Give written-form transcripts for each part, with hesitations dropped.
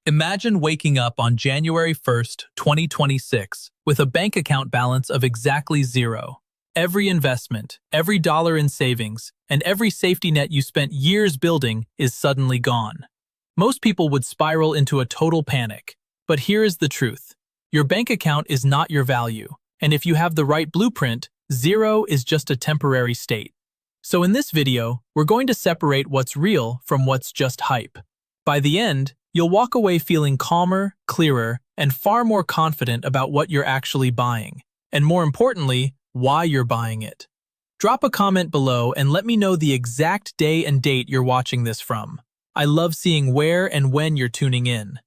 Imagine waking up on January 1st, 2026, with a bank account balance of exactly zero. Every investment, every dollar in savings, and every safety net you spent years building is suddenly gone. Most people would spiral into a total panic. But here is the truth. Your bank account is not your value, and if you have the right blueprint, zero is just a temporary state. So in this video, we're going to separate what's real from what's just hype. By the end, you'll walk away feeling calmer, clearer, and far more confident about what you're actually buying, and more importantly, why you're buying it. Drop a comment below and let me know the exact day and date you're watching this from. I love seeing where and when you're tuning in.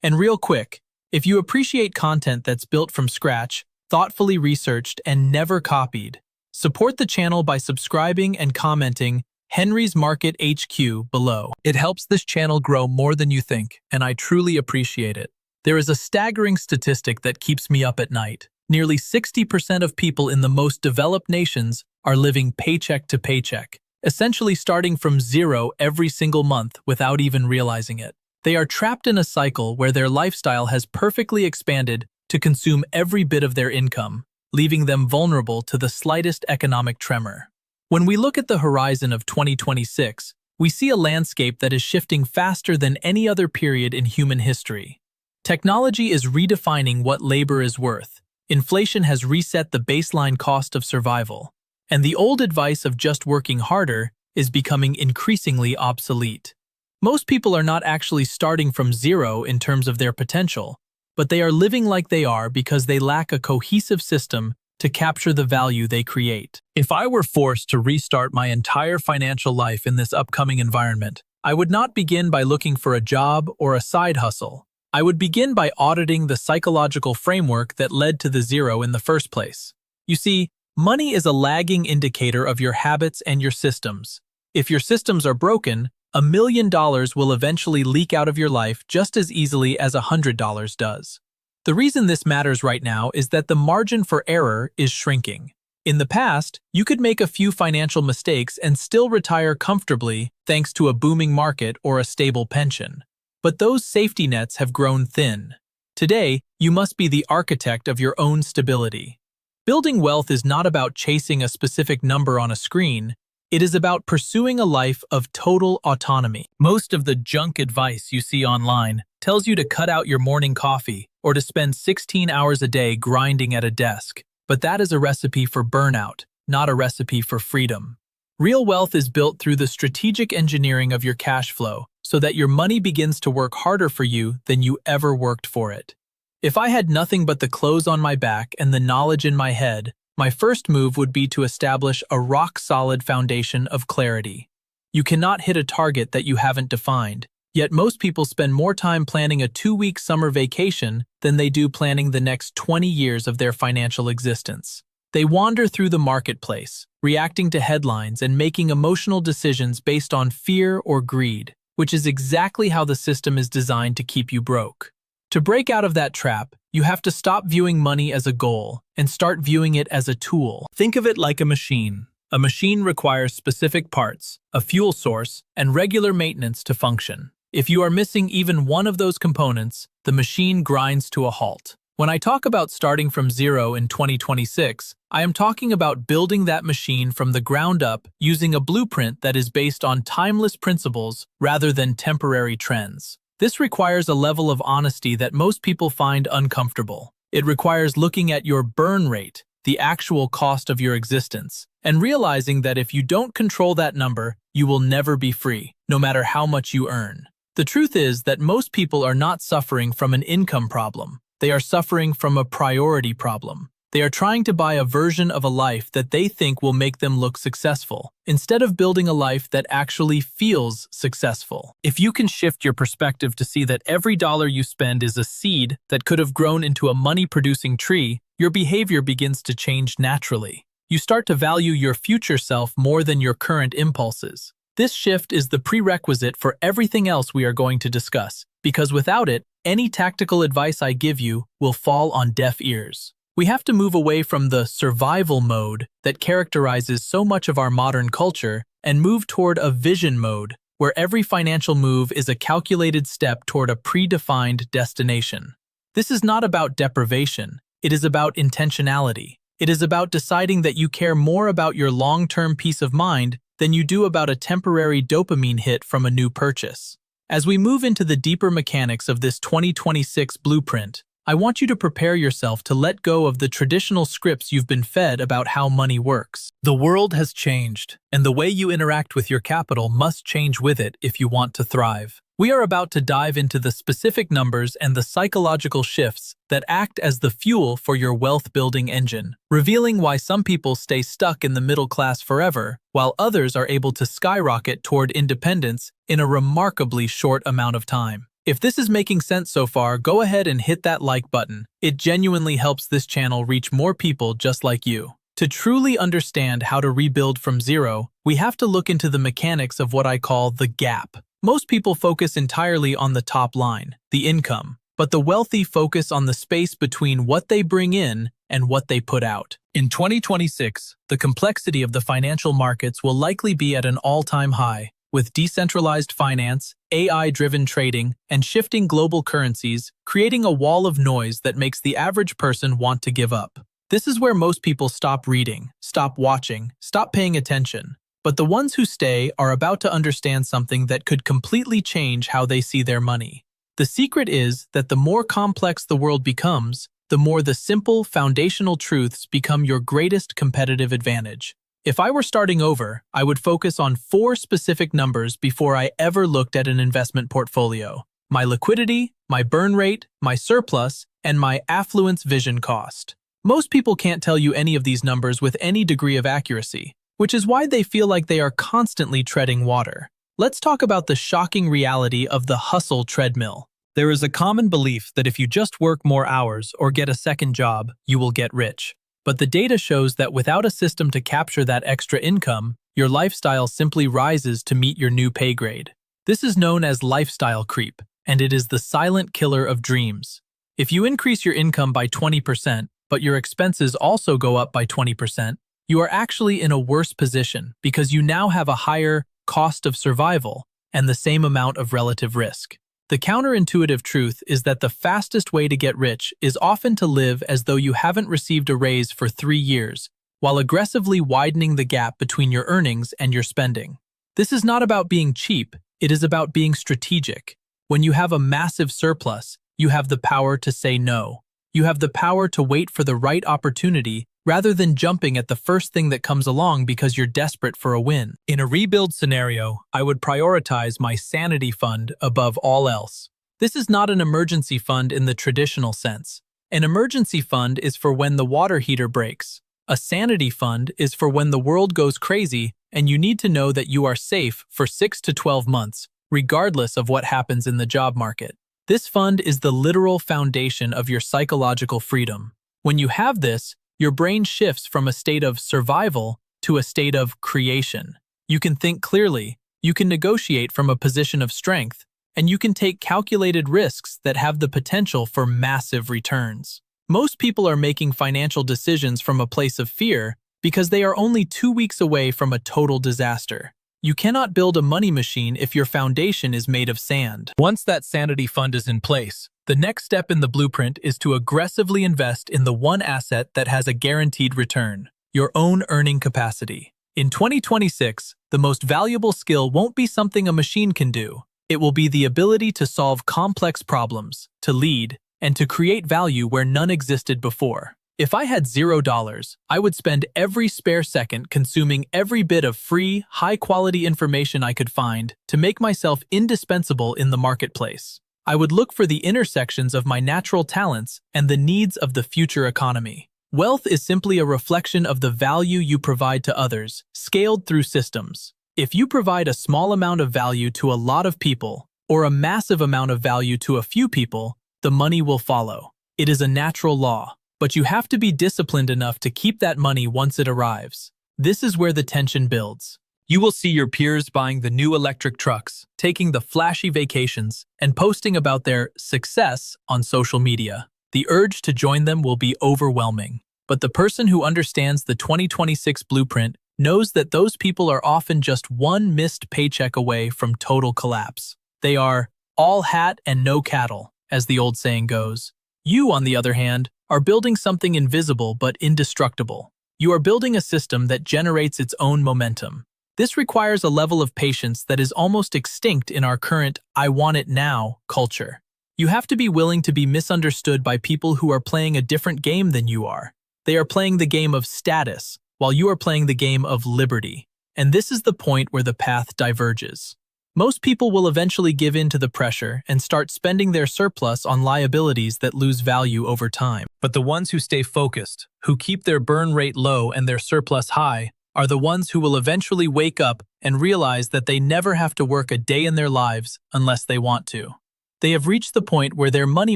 And real quick, if you appreciate content that's built from scratch, thoughtfully researched, and never copied, support the channel by subscribing and commenting Henry's Market HQ below. It helps this channel grow more than you think, and I truly appreciate it. There is a staggering statistic that keeps me up at night. Nearly 60% of people in the most developed nations are living paycheck to paycheck, essentially starting from zero every single month without even realizing it. They are trapped in a cycle where their lifestyle has perfectly expanded to consume every bit of their income, leaving them vulnerable to the slightest economic tremor. When we look at the horizon of 2026, we see a landscape that is shifting faster than any other period in human history. Technology is redefining what labor is worth. Inflation has reset the baseline cost of survival, and the old advice of just working harder is becoming increasingly obsolete. Most people are not actually starting from zero in terms of their potential, but they are living like they are because they lack a cohesive system to capture the value they create. If I were forced to restart my entire financial life in this upcoming environment, I would not begin by looking for a job or a side hustle. I would begin by auditing the psychological framework that led to the zero in the first place. You see, money is a lagging indicator of your habits and your systems. If your systems are broken, $1 million will eventually leak out of your life just as easily as $100 does. The reason this matters right now is that the margin for error is shrinking. In the past, you could make a few financial mistakes and still retire comfortably thanks to a booming market or a stable pension. But those safety nets have grown thin. Today, you must be the architect of your own stability. Building wealth is not about chasing a specific number on a screen. It is about pursuing a life of total autonomy. Most of the junk advice you see online tells you to cut out your morning coffee or to spend 16 hours a day grinding at a desk. But that is a recipe for burnout, not a recipe for freedom. Real wealth is built through the strategic engineering of your cash flow so that your money begins to work harder for you than you ever worked for it. If I had nothing but the clothes on my back and the knowledge in my head, my first move would be to establish a rock-solid foundation of clarity. You cannot hit a target that you haven't defined, yet most people spend more time planning a 2-week summer vacation than they do planning the next 20 years of their financial existence. They wander through the marketplace, reacting to headlines and making emotional decisions based on fear or greed, which is exactly how the system is designed to keep you broke. To break out of that trap, you have to stop viewing money as a goal and start viewing it as a tool. Think of it like a machine. A machine requires specific parts, a fuel source, and regular maintenance to function. If you are missing even one of those components, the machine grinds to a halt. When I talk about starting from zero in 2026, I am talking about building that machine from the ground up using a blueprint that is based on timeless principles rather than temporary trends. This requires a level of honesty that most people find uncomfortable. It requires looking at your burn rate, the actual cost of your existence, and realizing that if you don't control that number, you will never be free, no matter how much you earn. The truth is that most people are not suffering from an income problem. They are suffering from a priority problem. They are trying to buy a version of a life that they think will make them look successful, instead of building a life that actually feels successful. If you can shift your perspective to see that every dollar you spend is a seed that could have grown into a money-producing tree, your behavior begins to change naturally. You start to value your future self more than your current impulses. This shift is the prerequisite for everything else we are going to discuss, because without it, any tactical advice I give you will fall on deaf ears. We have to move away from the survival mode that characterizes so much of our modern culture and move toward a vision mode where every financial move is a calculated step toward a predefined destination. This is not about deprivation, it is about intentionality. It is about deciding that you care more about your long-term peace of mind than you do about a temporary dopamine hit from a new purchase. As we move into the deeper mechanics of this 2026 blueprint, I want you to prepare yourself to let go of the traditional scripts you've been fed about how money works. The world has changed, and the way you interact with your capital must change with it if you want to thrive. We are about to dive into the specific numbers and the psychological shifts that act as the fuel for your wealth-building engine, revealing why some people stay stuck in the middle class forever, while others are able to skyrocket toward independence in a remarkably short amount of time. If this is making sense so far, go ahead and hit that like button. It genuinely helps this channel reach more people just like you. To truly understand how to rebuild from zero, we have to look into the mechanics of what I call the gap. Most people focus entirely on the top line, the income, but the wealthy focus on the space between what they bring in and what they put out. In 2026, the complexity of the financial markets will likely be at an all-time high, with decentralized finance, AI-driven trading, and shifting global currencies creating a wall of noise that makes the average person want to give up. This is where most people stop reading, stop watching, stop paying attention. But the ones who stay are about to understand something that could completely change how they see their money. The secret is that the more complex the world becomes, the more the simple, foundational truths become your greatest competitive advantage. If I were starting over, I would focus on 4 specific numbers before I ever looked at an investment portfolio: my liquidity, my burn rate, my surplus, and my affluence vision cost. Most people can't tell you any of these numbers with any degree of accuracy, which is why they feel like they are constantly treading water. Let's talk about the shocking reality of the hustle treadmill. There is a common belief that if you just work more hours or get a second job, you will get rich. But the data shows that without a system to capture that extra income, your lifestyle simply rises to meet your new pay grade. This is known as lifestyle creep, and it is the silent killer of dreams. If you increase your income by 20%, but your expenses also go up by 20%, you are actually in a worse position because you now have a higher cost of survival and the same amount of relative risk. The counterintuitive truth is that the fastest way to get rich is often to live as though you haven't received a raise for 3 years, while aggressively widening the gap between your earnings and your spending. This is not about being cheap, it is about being strategic. When you have a massive surplus, you have the power to say no. You have the power to wait for the right opportunity rather than jumping at the first thing that comes along because you're desperate for a win. In a rebuild scenario, I would prioritize my Sanity Fund above all else. This is not an emergency fund in the traditional sense. An emergency fund is for when the water heater breaks. A Sanity Fund is for when the world goes crazy and you need to know that you are safe for 6 to 12 months, regardless of what happens in the job market. This fund is the literal foundation of your psychological freedom. When you have this, your brain shifts from a state of survival to a state of creation. You can think clearly, you can negotiate from a position of strength, and you can take calculated risks that have the potential for massive returns. Most people are making financial decisions from a place of fear because they are only 2 weeks away from a total disaster. You cannot build a money machine if your foundation is made of sand. Once that Sanity Fund is in place, the next step in the blueprint is to aggressively invest in the one asset that has a guaranteed return: your own earning capacity. In 2026, the most valuable skill won't be something a machine can do. It will be the ability to solve complex problems, to lead, and to create value where none existed before. If I had $0, I would spend every spare second consuming every bit of free, high-quality information I could find to make myself indispensable in the marketplace. I would look for the intersections of my natural talents and the needs of the future economy. Wealth is simply a reflection of the value you provide to others, scaled through systems. If you provide a small amount of value to a lot of people, or a massive amount of value to a few people, the money will follow. It is a natural law. But you have to be disciplined enough to keep that money once it arrives. This is where the tension builds. You will see your peers buying the new electric trucks, taking the flashy vacations, and posting about their success on social media. The urge to join them will be overwhelming. But the person who understands the 2026 blueprint knows that those people are often just one missed paycheck away from total collapse. They are all hat and no cattle, as the old saying goes. You, on the other hand, are building something invisible but indestructible. You are building a system that generates its own momentum. This requires a level of patience that is almost extinct in our current "I want it now" culture. You have to be willing to be misunderstood by people who are playing a different game than you are. They are playing the game of status, while you are playing the game of liberty. And this is the point where the path diverges. Most people will eventually give in to the pressure and start spending their surplus on liabilities that lose value over time. But the ones who stay focused, who keep their burn rate low and their surplus high, are the ones who will eventually wake up and realize that they never have to work a day in their lives unless they want to. They have reached the point where their money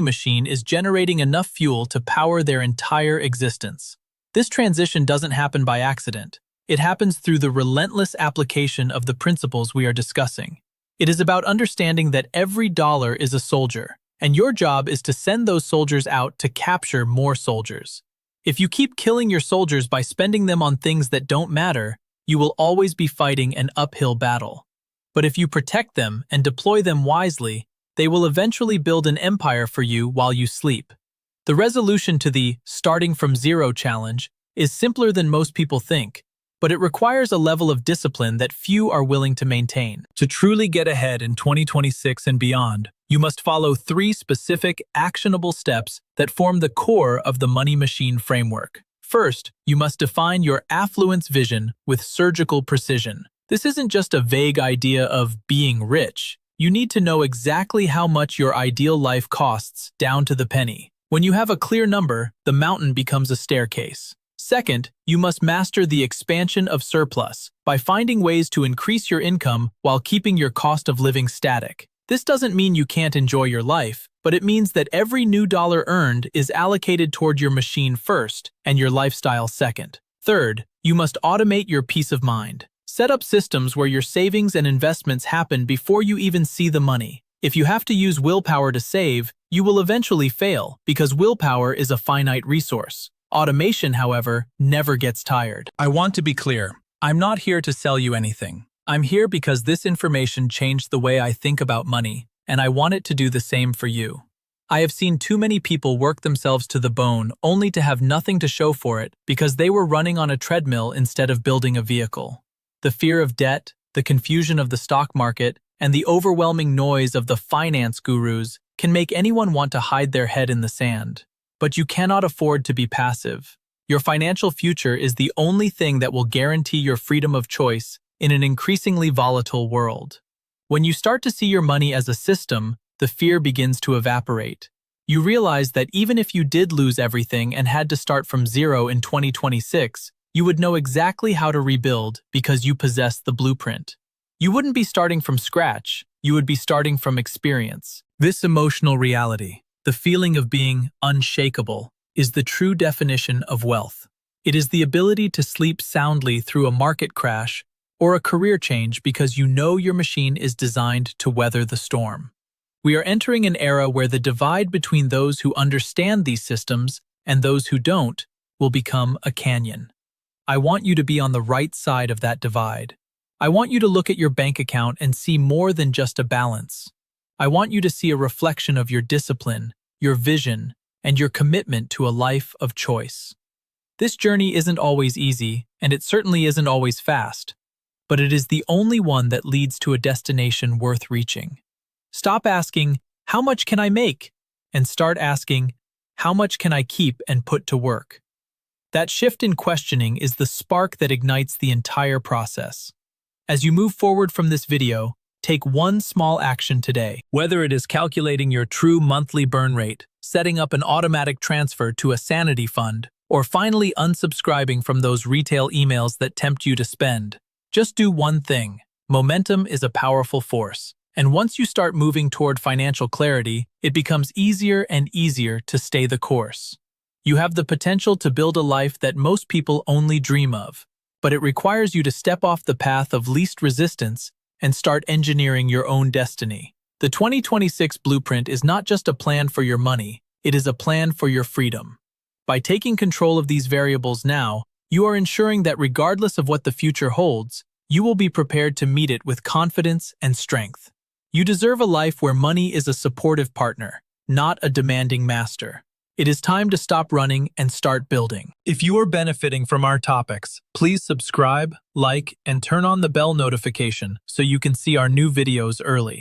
machine is generating enough fuel to power their entire existence. This transition doesn't happen by accident. It happens through the relentless application of the principles we are discussing. It is about understanding that every dollar is a soldier, and your job is to send those soldiers out to capture more soldiers. If you keep killing your soldiers by spending them on things that don't matter, you will always be fighting an uphill battle. But if you protect them and deploy them wisely, they will eventually build an empire for you while you sleep. The resolution to the starting from zero challenge is simpler than most people think, but it requires a level of discipline that few are willing to maintain. To truly get ahead in 2026 and beyond, you must follow 3 specific, actionable steps that form the core of the money machine framework. First, you must define your affluence vision with surgical precision. This isn't just a vague idea of being rich. You need to know exactly how much your ideal life costs, down to the penny. When you have a clear number, the mountain becomes a staircase. Second, you must master the expansion of surplus by finding ways to increase your income while keeping your cost of living static. This doesn't mean you can't enjoy your life, but it means that every new dollar earned is allocated toward your machine first and your lifestyle second. Third, you must automate your peace of mind. Set up systems where your savings and investments happen before you even see the money. If you have to use willpower to save, you will eventually fail because willpower is a finite resource. Automation, however, never gets tired. I want to be clear. I'm not here to sell you anything. I'm here because this information changed the way I think about money, and I want it to do the same for you. I have seen too many people work themselves to the bone only to have nothing to show for it because they were running on a treadmill instead of building a vehicle. The fear of debt, the confusion of the stock market, and the overwhelming noise of the finance gurus can make anyone want to hide their head in the sand. But you cannot afford to be passive. Your financial future is the only thing that will guarantee your freedom of choice in an increasingly volatile world. When you start to see your money as a system, the fear begins to evaporate. You realize that even if you did lose everything and had to start from zero in 2026, you would know exactly how to rebuild because you possess the blueprint. You wouldn't be starting from scratch, you would be starting from experience. This emotional reality, the feeling of being unshakable, is the true definition of wealth. It is the ability to sleep soundly through a market crash or a career change because you know your machine is designed to weather the storm. We are entering an era where the divide between those who understand these systems and those who don't will become a canyon. I want you to be on the right side of that divide. I want you to look at your bank account and see more than just a balance. I want you to see a reflection of your discipline, your vision, and your commitment to a life of choice. This journey isn't always easy, and it certainly isn't always fast, but it is the only one that leads to a destination worth reaching. Stop asking, "How much can I make?" and start asking, "How much can I keep and put to work?" That shift in questioning is the spark that ignites the entire process. As you move forward from this video, take one small action today. Whether it is calculating your true monthly burn rate, setting up an automatic transfer to a Sanity Fund, or finally unsubscribing from those retail emails that tempt you to spend, just do one thing. Momentum is a powerful force, and once you start moving toward financial clarity, it becomes easier and easier to stay the course. You have the potential to build a life that most people only dream of, but it requires you to step off the path of least resistance and start engineering your own destiny. The 2026 blueprint is not just a plan for your money, it is a plan for your freedom. By taking control of these variables now, You are ensuring that regardless of what the future holds, you will be prepared to meet it with confidence and strength. You deserve a life where money is a supportive partner, not a demanding master. It is time to stop running and start building. If you are benefiting from our topics, please subscribe, like, and turn on the bell notification so you can see our new videos early.